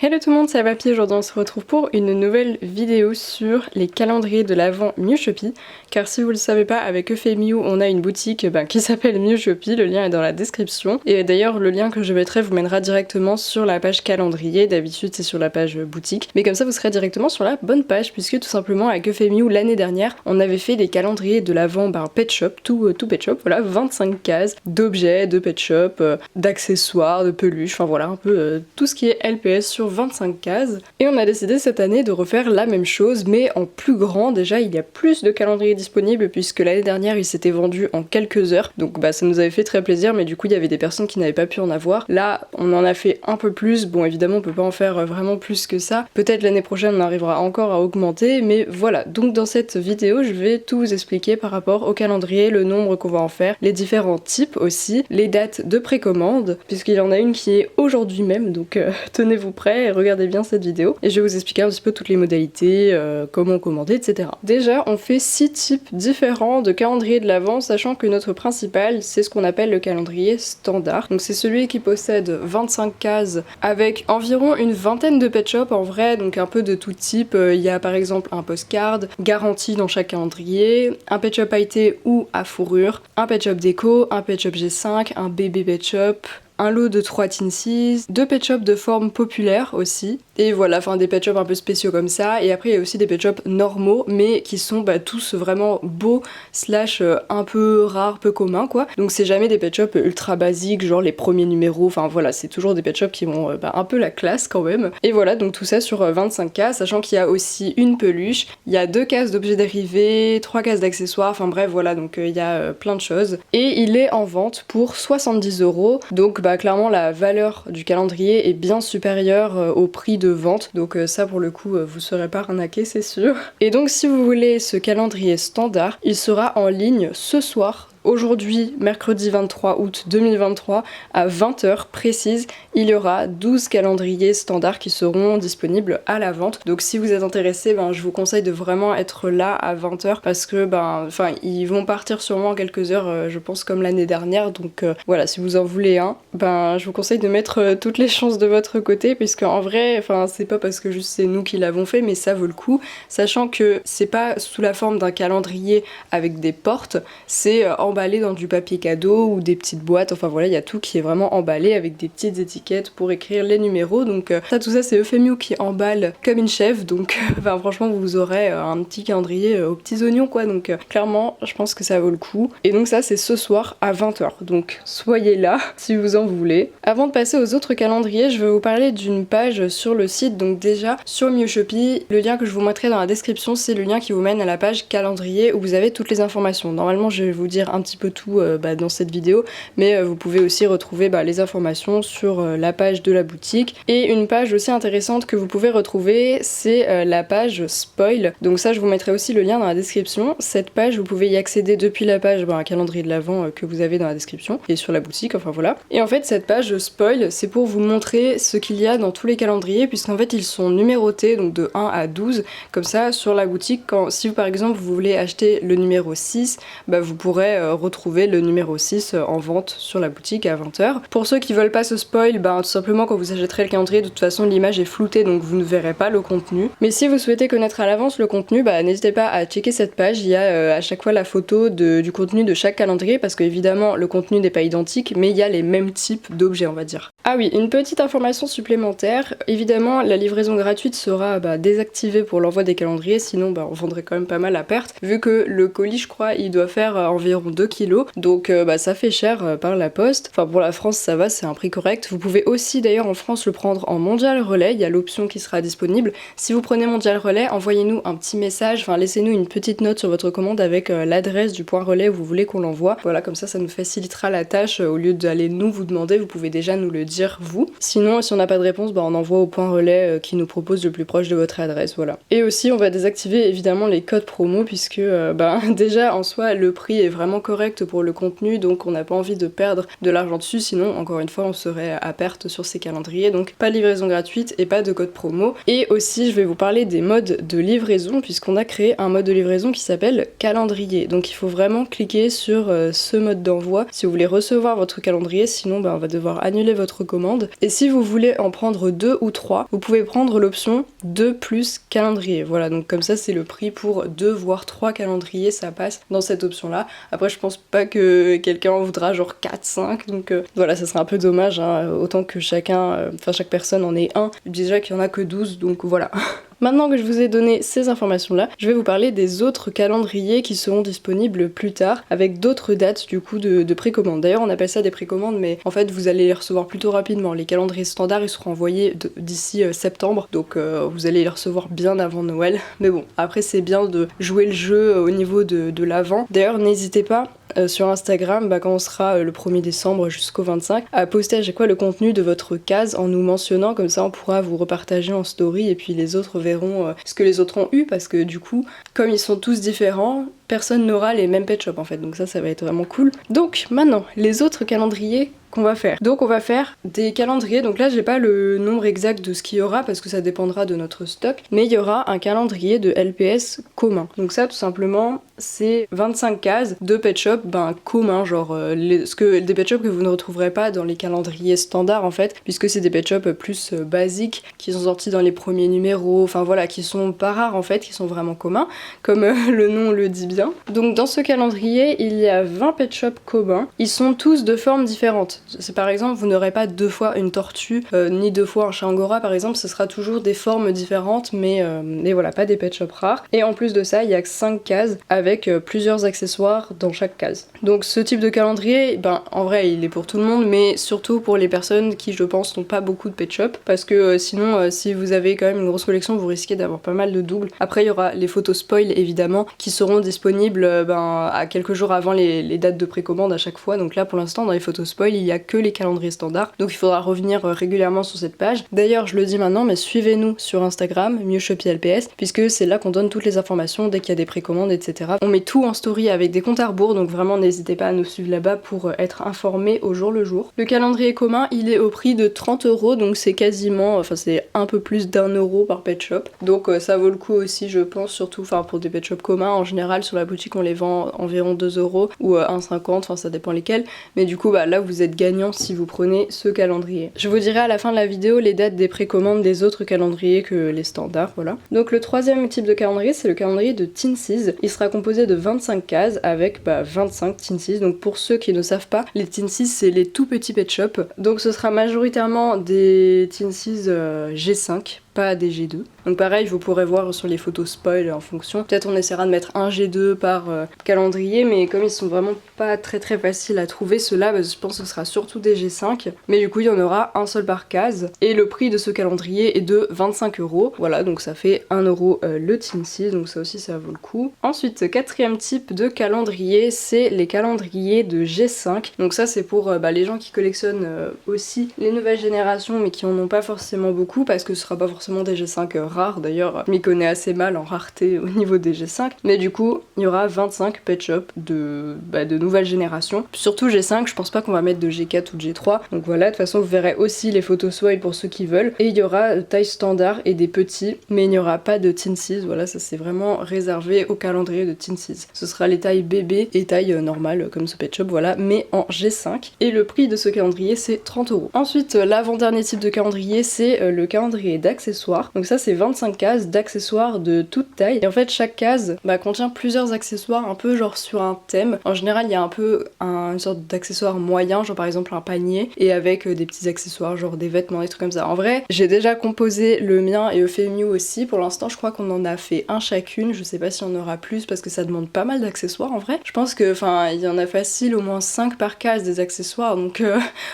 Hello tout le monde, c'est Papy. Aujourd'hui on se retrouve pour une nouvelle vidéo sur les calendriers de l'Avent Miu Shopee. Car si vous le savez pas, avec Eufemiu on a une boutique qui s'appelle Miu Shopee, le lien est dans la description. Et d'ailleurs le lien que je mettrai vous mènera directement sur la page calendrier, d'habitude c'est sur la page boutique. Mais comme ça vous serez directement sur la bonne page, puisque tout simplement avec Eufemiu l'année dernière on avait fait des calendriers de l'Avent Pet Shop, tout Pet Shop, voilà, 25 cases d'objets, de Pet Shop, d'accessoires, de peluches, enfin voilà un peu tout ce qui est LPS sur 25 cases. Et on a décidé cette année de refaire la même chose mais en plus grand. Déjà il y a plus de calendriers disponibles puisque l'année dernière il s'était vendu en quelques heures, donc ça nous avait fait très plaisir, mais du coup il y avait des personnes qui n'avaient pas pu en avoir. Là on en a fait un peu plus, bon évidemment on peut pas en faire vraiment plus que ça, peut-être l'année prochaine on arrivera encore à augmenter, mais voilà. Donc dans cette vidéo je vais tout vous expliquer par rapport au calendrier, le nombre qu'on va en faire, les différents types aussi, les dates de précommande, puisqu'il y en a une qui est aujourd'hui même, donc tenez-vous prêts et regardez bien cette vidéo et je vais vous expliquer un petit peu toutes les modalités, comment commander, etc. Déjà on fait 6 types différents de calendrier de l'Avent, sachant que notre principal c'est ce qu'on appelle le calendrier standard. Donc c'est celui qui possède 25 cases avec environ une vingtaine de pet shops en vrai, donc un peu de tout type. Il y a par exemple un postcard garanti dans chaque calendrier, un pet shop pailleté ou à fourrure, un pet shop déco, un pet shop G5, un bébé pet shop, un lot de 3 Teensys, 2 pet shops de forme populaire aussi, et voilà, enfin des pet shops un peu spéciaux comme ça. Et après il y a aussi des pet shops normaux mais qui sont tous vraiment beaux slash un peu rares, peu communs quoi. Donc c'est jamais des pet shops ultra basiques genre les premiers numéros, enfin voilà, c'est toujours des pet shops qui ont un peu la classe quand même. Et voilà, donc tout ça sur 25 cases, sachant qu'il y a aussi une peluche, il y a 2 cases d'objets dérivés, 3 cases d'accessoires, enfin bref voilà, donc il y a plein de choses. Et il est en vente pour 70€, donc clairement la valeur du calendrier est bien supérieure au prix de vente, donc ça pour le coup vous serez pas arnaqué, c'est sûr. Et donc si vous voulez ce calendrier standard, il sera en ligne ce soir. Aujourd'hui, mercredi 23 août 2023, à 20h précise, il y aura 12 calendriers standards qui seront disponibles à la vente. Donc si vous êtes intéressé, je vous conseille de vraiment être là à 20h parce que ils vont partir sûrement en quelques heures, je pense comme l'année dernière. Donc voilà, si vous en voulez un, je vous conseille de mettre toutes les chances de votre côté, puisque en vrai, c'est pas parce que juste c'est nous qui l'avons fait, mais ça vaut le coup, sachant que c'est pas sous la forme d'un calendrier avec des portes, c'est emballé dans du papier cadeau ou des petites boîtes, enfin voilà, il y a tout qui est vraiment emballé avec des petites étiquettes pour écrire les numéros. Donc tout ça c'est Eufemiu qui emballe comme une chef, donc franchement vous aurez un petit calendrier aux petits oignons quoi, donc clairement je pense que ça vaut le coup. Et donc ça c'est ce soir à 20h, donc soyez là si vous en voulez. Avant de passer aux autres calendriers, je vais vous parler d'une page sur le site. Donc déjà sur Miu Shopee, le lien que je vous mettrai dans la description c'est le lien qui vous mène à la page calendrier où vous avez toutes les informations. Normalement je vais vous dire un petit peu tout dans cette vidéo, mais vous pouvez aussi retrouver les informations sur la page de la boutique. Et une page aussi intéressante que vous pouvez retrouver, c'est la page spoil. Donc ça je vous mettrai aussi le lien dans la description. Cette page vous pouvez y accéder depuis la page un calendrier de l'Avent que vous avez dans la description et sur la boutique, enfin voilà. Et en fait cette page spoil c'est pour vous montrer ce qu'il y a dans tous les calendriers, puisqu'en fait ils sont numérotés donc de 1 à 12, comme ça sur la boutique si par exemple vous voulez acheter le numéro 6, vous pourrez retrouver le numéro 6 en vente sur la boutique à 20h. Pour ceux qui veulent pas se spoil, tout simplement quand vous achèterez le calendrier, de toute façon l'image est floutée donc vous ne verrez pas le contenu. Mais si vous souhaitez connaître à l'avance le contenu, n'hésitez pas à checker cette page, il y a à chaque fois la photo du contenu de chaque calendrier, parce que évidemment le contenu n'est pas identique, mais il y a les mêmes types d'objets on va dire. Ah oui, une petite information supplémentaire, évidemment la livraison gratuite sera désactivée pour l'envoi des calendriers, sinon on vendrait quand même pas mal à perte, vu que le colis je crois il doit faire environ 2 kilos, donc ça fait cher par la poste. Enfin pour la France ça va, c'est un prix correct. Vous pouvez aussi d'ailleurs en France le prendre en mondial relais, il y a l'option qui sera disponible. Si vous prenez mondial relais, envoyez-nous un petit message, laissez-nous une petite note sur votre commande avec l'adresse du point relais où vous voulez qu'on l'envoie. Voilà, comme ça nous facilitera la tâche, au lieu d'aller nous vous demander, vous pouvez déjà nous le dire vous. Sinon si on n'a pas de réponse, on envoie au point relais qui nous propose le plus proche de votre adresse, voilà. Et aussi on va désactiver évidemment les codes promo, puisque déjà en soi le prix est vraiment correct pour le contenu, donc on n'a pas envie de perdre de l'argent dessus, sinon encore une fois on serait à perte sur ces calendriers, donc pas de livraison gratuite et pas de code promo. Et aussi je vais vous parler des modes de livraison, puisqu'on a créé un mode de livraison qui s'appelle calendrier. Donc il faut vraiment cliquer sur ce mode d'envoi si vous voulez recevoir votre calendrier, sinon on va devoir annuler votre commande. Et si vous voulez en prendre 2 ou 3, vous pouvez prendre l'option 2 plus calendrier. Voilà, donc comme ça c'est le prix pour 2 voire 3 calendriers, ça passe dans cette option là. Après je pense pas que quelqu'un en voudra genre 4, 5, donc voilà, ça serait un peu dommage, hein, autant que chaque personne en ait un. Déjà qu'il y en a que 12, donc voilà. Maintenant que je vous ai donné ces informations-là, je vais vous parler des autres calendriers qui seront disponibles plus tard, avec d'autres dates du coup de précommande. D'ailleurs on appelle ça des précommandes, mais en fait vous allez les recevoir plutôt rapidement. Les calendriers standards ils seront envoyés d'ici septembre, donc vous allez les recevoir bien avant Noël. Mais bon, après c'est bien de jouer le jeu au niveau de l'avant. D'ailleurs n'hésitez pas sur Instagram, quand on sera le 1er décembre jusqu'au 25, à poster à chaque fois le contenu de votre case en nous mentionnant, comme ça on pourra vous repartager en story et puis les autres verront ce que les autres ont eu, parce que du coup, comme ils sont tous différents, personne n'aura les mêmes pet shops en fait, donc ça va être vraiment cool. Donc maintenant, les autres calendriers qu'on va faire. Donc on va faire des calendriers, donc là j'ai pas le nombre exact de ce qu'il y aura parce que ça dépendra de notre stock, mais il y aura un calendrier de LPS commun. Donc ça tout simplement c'est 25 cases de pet shop communs, genre des pet shops que vous ne retrouverez pas dans les calendriers standards en fait, puisque c'est des pet shops plus basiques qui sont sortis dans les premiers numéros, enfin voilà, qui sont pas rares en fait, qui sont vraiment communs, comme le nom le dit bien. Donc dans ce calendrier il y a 20 pet shops communs, ils sont tous de formes différentes. C'est par exemple, vous n'aurez pas 2 fois une tortue, ni 2 fois un chat angora par exemple, ce sera toujours des formes différentes, mais voilà, pas des pet shops rares. Et en plus de ça, il y a 5 cases avec plusieurs accessoires dans chaque case. Donc ce type de calendrier, en vrai, il est pour tout le monde, mais surtout pour les personnes qui, je pense, n'ont pas beaucoup de pet shop, parce que sinon, si vous avez quand même une grosse collection, vous risquez d'avoir pas mal de doubles. Après, il y aura les photos spoil, évidemment, qui seront disponibles à quelques jours avant les dates de précommande à chaque fois. Donc là, pour l'instant, dans les photos spoil, il y a que les calendriers standards, donc il faudra revenir régulièrement sur cette page. D'ailleurs je le dis maintenant, mais suivez-nous sur Instagram, MieuxShopee-LPS, puisque c'est là qu'on donne toutes les informations dès qu'il y a des précommandes, etc. On met tout en story avec des comptes à rebours, donc vraiment n'hésitez pas à nous suivre là-bas pour être informés au jour le jour. Le calendrier commun il est au prix de 30€, donc c'est quasiment, c'est un peu plus d'1€ par pet shop, donc ça vaut le coup aussi je pense, surtout pour des pet shops communs. En général sur la boutique on les vend environ 2€ ou 1,50€, ça dépend lesquels, mais du coup là vous êtes gagnant si vous prenez ce calendrier. Je vous dirai à la fin de la vidéo les dates des précommandes des autres calendriers que les standards, voilà. Donc le troisième type de calendrier c'est le calendrier de Teensies. Il sera composé de 25 cases avec 25 Teensies. Donc pour ceux qui ne savent pas, les Teensies c'est les tout petits pet shops. Donc ce sera majoritairement des Teensies G5, pas des G2. Donc pareil, vous pourrez voir sur les photos spoil en fonction. Peut-être on essaiera de mettre un G2 par calendrier, mais comme ils sont vraiment pas très faciles à trouver, ceux-là, je pense que ce sera surtout des G5. Mais du coup, il y en aura un seul par case. Et le prix de ce calendrier est de 25€. Voilà, donc ça fait 1€ le Teensy, donc ça aussi ça vaut le coup. Ensuite, quatrième type de calendrier, c'est les calendriers de G5. Donc ça c'est pour les gens qui collectionnent aussi les nouvelles générations, mais qui en ont pas forcément beaucoup, parce que ce sera pas forcément des G5 rares. D'ailleurs, je m'y connais assez mal en rareté au niveau des G5. Mais du coup, il y aura 25 pet shops de nouvelle génération. Surtout G5, je pense pas qu'on va mettre de G4 ou de G3. Donc voilà, de toute façon, vous verrez aussi les photos swile pour ceux qui veulent. Et il y aura taille standard et des petits, mais il n'y aura pas de Teensies. Voilà, ça c'est vraiment réservé au calendrier de Teensies. Ce sera les tailles bébé et taille normale comme ce pet shop, voilà, mais en G5. Et le prix de ce calendrier, c'est 30€. Ensuite, l'avant-dernier type de calendrier, c'est le calendrier d'accessoires. Donc ça, c'est 25 cases d'accessoires de toute taille. Et en fait, chaque case contient plusieurs accessoires, un peu genre sur un thème. En général, il y a un peu une sorte d'accessoire moyen, genre par exemple un panier, et avec des petits accessoires, genre des vêtements, des trucs comme ça. En vrai, j'ai déjà composé le mien et Euphémiu aussi. Pour l'instant, je crois qu'on en a fait un chacune. Je sais pas si on aura plus parce que ça demande pas mal d'accessoires en vrai. Je pense que, il y en a facile au moins 5 par case des accessoires. Donc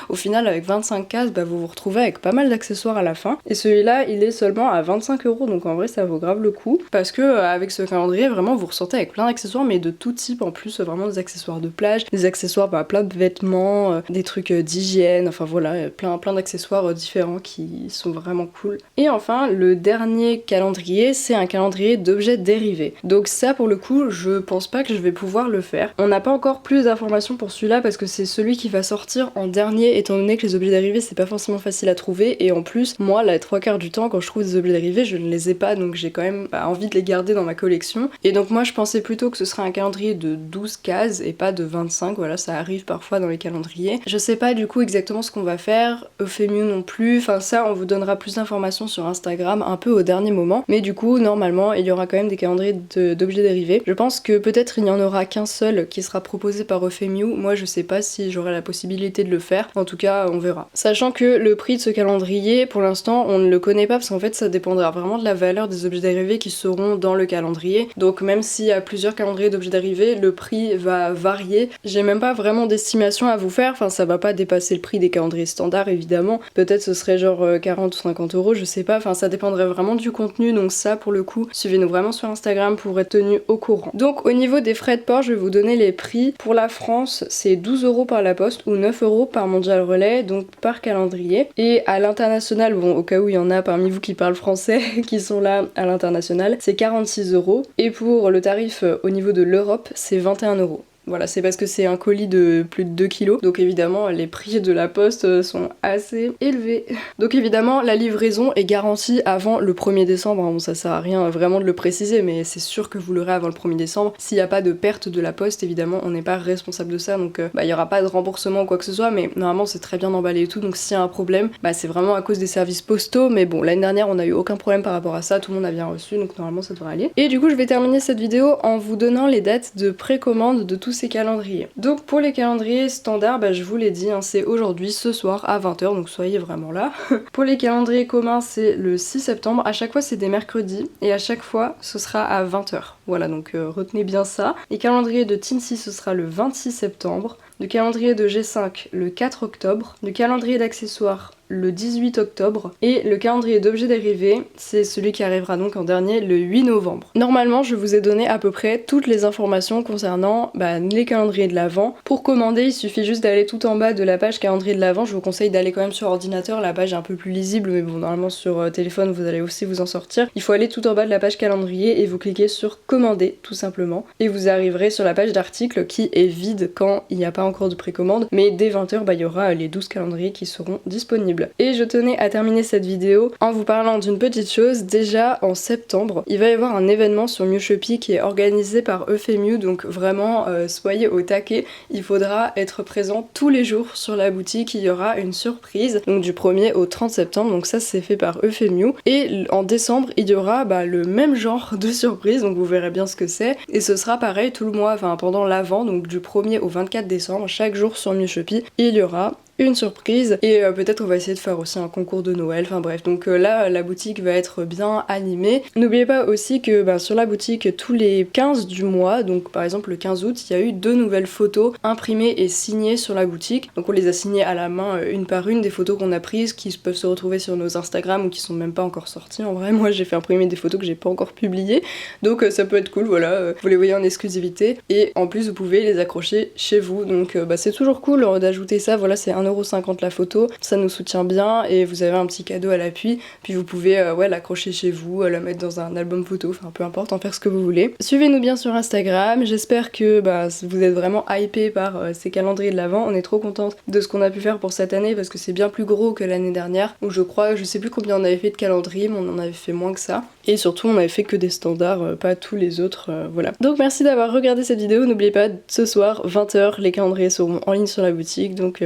au final, avec 25 cases, vous vous retrouvez avec pas mal d'accessoires à la fin. Et celui-là, il est seulement à 25 €, donc en vrai ça vaut grave le coup parce que avec ce calendrier vraiment vous ressortez avec plein d'accessoires, mais de tout type en plus, vraiment des accessoires de plage, des accessoires plein de vêtements, des trucs d'hygiène, enfin voilà, plein d'accessoires différents qui sont vraiment cool. Et enfin le dernier calendrier, c'est un calendrier d'objets dérivés. Donc ça pour le coup je pense pas que je vais pouvoir le faire. On n'a pas encore plus d'informations pour celui-là parce que c'est celui qui va sortir en dernier, étant donné que les objets dérivés c'est pas forcément facile à trouver, et en plus moi la 3/4 du temps quand je trouve des objets dérivés je ne les ai pas, donc j'ai quand même envie de les garder dans ma collection. Et donc moi je pensais plutôt que ce serait un calendrier de 12 cases et pas de 25, voilà, ça arrive parfois dans les calendriers. Je sais pas du coup exactement ce qu'on va faire, Euphémiu non plus, enfin ça on vous donnera plus d'informations sur Instagram un peu au dernier moment, mais du coup normalement il y aura quand même des calendriers d'objets dérivés. Je pense que peut-être il n'y en aura qu'un seul qui sera proposé par Euphémiu, moi je sais pas si j'aurai la possibilité de le faire, en tout cas on verra. Sachant que le prix de ce calendrier pour l'instant on ne le connaît pas parce qu'en fait ça dépendra vraiment de la valeur des objets dérivés qui seront dans le calendrier, donc même s'il y a plusieurs calendriers d'objets dérivés, le prix va varier. J'ai même pas vraiment d'estimation à vous faire, enfin ça va pas dépasser le prix des calendriers standards évidemment, peut-être ce serait genre 40 ou 50 €, je sais pas, enfin ça dépendrait vraiment du contenu, donc ça pour le coup suivez-nous vraiment sur Instagram pour être tenu au courant. Donc au niveau des frais de port, je vais vous donner les prix. Pour la France c'est 12 € par la poste ou 9 € par Mondial Relais, donc par calendrier. Et à l'international, bon au cas où il y en a parmi vous qui parlent français qui sont là à l'international, c'est 46 €. Et pour le tarif au niveau de l'Europe, c'est 21 €. Voilà, c'est parce que c'est un colis de plus de 2 kilos, donc évidemment les prix de la poste sont assez élevés. Donc évidemment la livraison est garantie avant le 1er décembre, bon ça sert à rien vraiment de le préciser, mais c'est sûr que vous l'aurez avant le 1er décembre. S'il n'y a pas de perte de la poste, évidemment on n'est pas responsable de ça, donc il n'y aura pas de remboursement ou quoi que ce soit, mais normalement c'est très bien emballé et tout, donc s'il y a un problème, c'est vraiment à cause des services postaux, mais bon l'année dernière on a eu aucun problème par rapport à ça, tout le monde a bien reçu, donc normalement ça devrait aller. Et du coup je vais terminer cette vidéo en vous donnant les dates de précommande de tous ces calendriers. Donc pour les calendriers standards, je vous l'ai dit, c'est aujourd'hui, ce soir à 20 h, donc soyez vraiment là. Pour les calendriers communs, c'est le 6 septembre, à chaque fois c'est des mercredis, et à chaque fois ce sera à 20 h. Voilà, donc retenez bien ça. Les calendriers de Teensy, ce sera le 26 septembre. Le calendrier de G5 le 4 octobre, le calendrier d'accessoires le 18 octobre et le calendrier d'objets dérivés, c'est celui qui arrivera donc en dernier le 8 novembre. Normalement, je vous ai donné à peu près toutes les informations concernant les calendriers de l'Avent. Pour commander, il suffit juste d'aller tout en bas de la page calendrier de l'Avent. Je vous conseille d'aller quand même sur ordinateur, la page est un peu plus lisible, mais bon, normalement sur téléphone vous allez aussi vous en sortir. Il faut aller tout en bas de la page calendrier et vous cliquez sur commander tout simplement et vous arriverez sur la page d'articles qui est vide quand il n'y a pas encore de précommande, mais dès 20 h il y aura les 12 calendriers qui seront disponibles. Et je tenais à terminer cette vidéo en vous parlant d'une petite chose. Déjà en septembre, il va y avoir un événement sur Miu Shopee qui est organisé par Euphémiu, donc vraiment soyez au taquet, il faudra être présent tous les jours sur la boutique, il y aura une surprise, donc du 1er au 30 septembre, donc ça c'est fait par Euphémiu. Et en décembre, il y aura le même genre de surprise, donc vous verrez bien ce que c'est, et ce sera pareil tout le mois, enfin pendant l'Avent, donc du 1er au 24 décembre, chaque jour sur Miu Shopee, il y aura une surprise et peut-être on va essayer de faire aussi un concours de Noël, enfin bref, donc là la boutique va être bien animée. N'oubliez pas aussi que sur la boutique tous les 15 du mois, donc par exemple le 15 août, il y a eu 2 nouvelles photos imprimées et signées sur la boutique, donc on les a signées à la main une par une, des photos qu'on a prises qui peuvent se retrouver sur nos Instagram ou qui sont même pas encore sorties. En vrai moi j'ai fait imprimer des photos que j'ai pas encore publiées, donc ça peut être cool, voilà, vous les voyez en exclusivité et en plus vous pouvez les accrocher chez vous, donc c'est toujours cool d'ajouter ça, voilà, c'est 1,50 € la photo, ça nous soutient bien et vous avez un petit cadeau à l'appui, puis vous pouvez l'accrocher chez vous, la mettre dans un album photo, enfin peu importe, en faire ce que vous voulez. Suivez-nous bien sur Instagram, j'espère que vous êtes vraiment hypés par ces calendriers de l'Avent, on est trop contente de ce qu'on a pu faire pour cette année parce que c'est bien plus gros que l'année dernière, où je sais plus combien on avait fait de calendrier, mais on en avait fait moins que ça, et surtout on avait fait que des standards, pas tous les autres, voilà. Donc merci d'avoir regardé cette vidéo, n'oubliez pas, ce soir 20 h, les calendriers seront en ligne sur la boutique, donc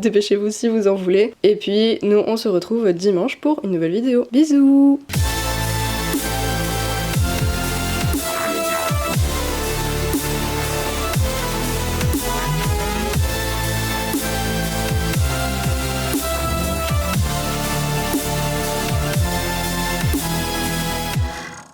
dépêchez-vous si vous en voulez. Et puis nous on se retrouve dimanche pour une nouvelle vidéo. Bisous!